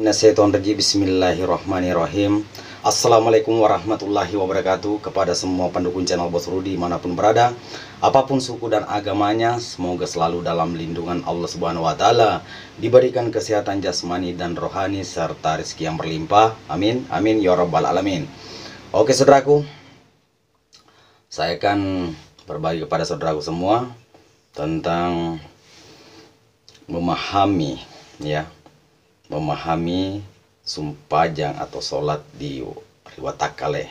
Minasyaitonirrajim. Bismillahirrahmanirrahim. Assalamualaikum warahmatullahi wabarakatuh. Kepada semua pendukung channel Bos Rudi manapun berada, apapun suku dan agamanya, semoga selalu dalam lindungan Allah Subhanahu wa Ta'ala, diberikan kesehatan jasmani dan rohani serta rezeki yang berlimpah. Amin amin ya rabbal alamin. Oke saudaraku, saya akan berbagi kepada saudaraku semua tentang memahami sumpajang atau sholat di riwatakale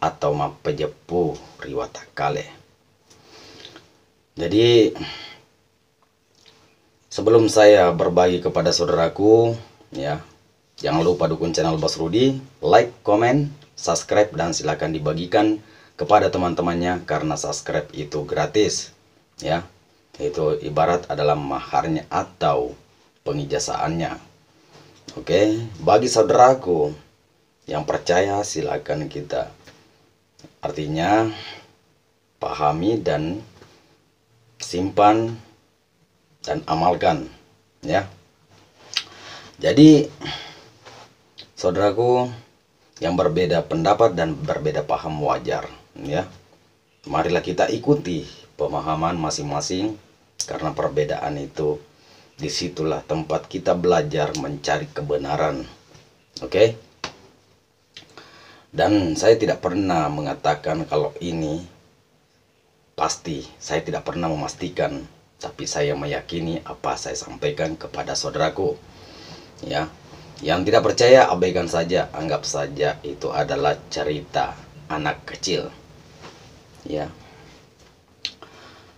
atau mapejepu riwatakale. Jadi sebelum saya berbagi kepada saudaraku, jangan lupa dukung channel Bos Rudi, like, komen, subscribe, dan silakan dibagikan kepada teman-temannya karena subscribe itu gratis, itu ibarat adalah maharnya atau pengijazahannya. Oke, bagi saudaraku yang percaya silakan kita artinya pahami dan simpan dan amalkan, Jadi saudaraku yang berbeda pendapat dan berbeda paham wajar, Marilah kita ikuti pemahaman masing-masing karena perbedaan itu disitulah tempat kita belajar mencari kebenaran. Oke. Dan saya tidak pernah mengatakan kalau ini pasti. Saya tidak pernah memastikan, tapi saya meyakini apa saya sampaikan kepada saudaraku. Yang tidak percaya abaikan saja, anggap saja itu adalah cerita anak kecil.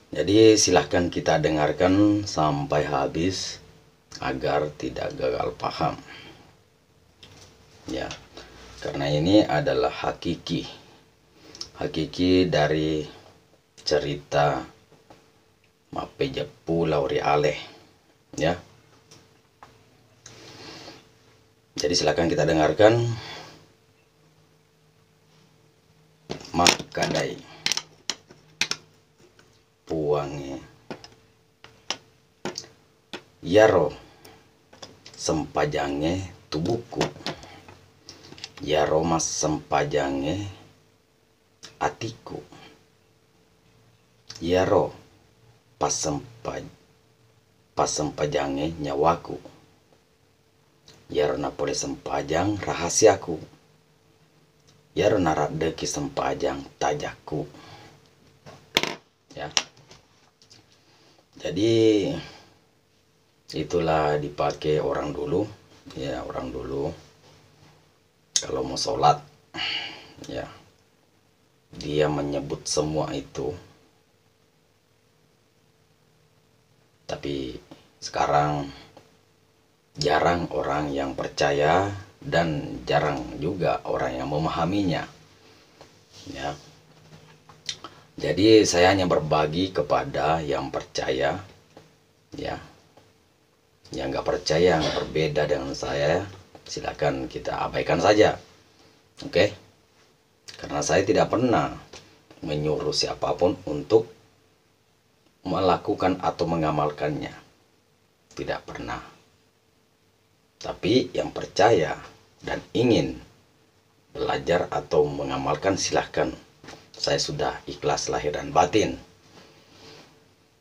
Jadi silahkan kita dengarkan sampai habis agar tidak gagal paham. Karena ini adalah hakiki dari cerita Mapejepu Lauri Aleh, Jadi silahkan kita dengarkan. Makadai puange yaro sempajange tubuku, yaro mas sempajange atiku, yaro pas sempajange nyawaku, yaro napole sempajang rahasiaku, yaro naradeki sempajang tajaku. Jadi itulah dipakai orang dulu, orang dulu kalau mau sholat, dia menyebut semua itu. Tapi sekarang jarang orang yang percaya dan jarang juga orang yang memahaminya, Jadi saya hanya berbagi kepada yang percaya, Yang nggak percaya, yang berbeda dengan saya, silakan kita abaikan saja, oke? Karena saya tidak pernah menyuruh siapapun untuk melakukan atau mengamalkannya, tidak pernah. Tapi yang percaya dan ingin belajar atau mengamalkan silahkan. Saya sudah ikhlas lahir dan batin.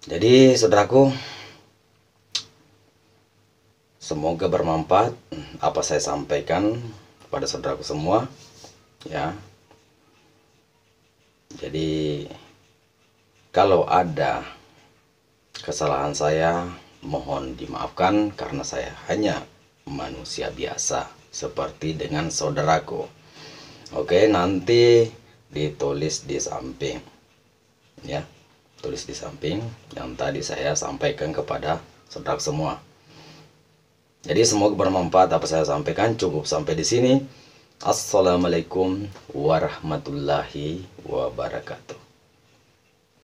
Jadi saudaraku, semoga bermanfaat apa saya sampaikan kepada saudaraku semua, Jadi kalau ada kesalahan saya mohon dimaafkan karena saya hanya manusia biasa seperti dengan saudaraku. Oke, nanti ditulis di samping, tulis di samping yang tadi saya sampaikan kepada saudara semua. Jadi semoga bermanfaat apa saya sampaikan. Cukup sampai di sini. Assalamualaikum warahmatullahi wabarakatuh.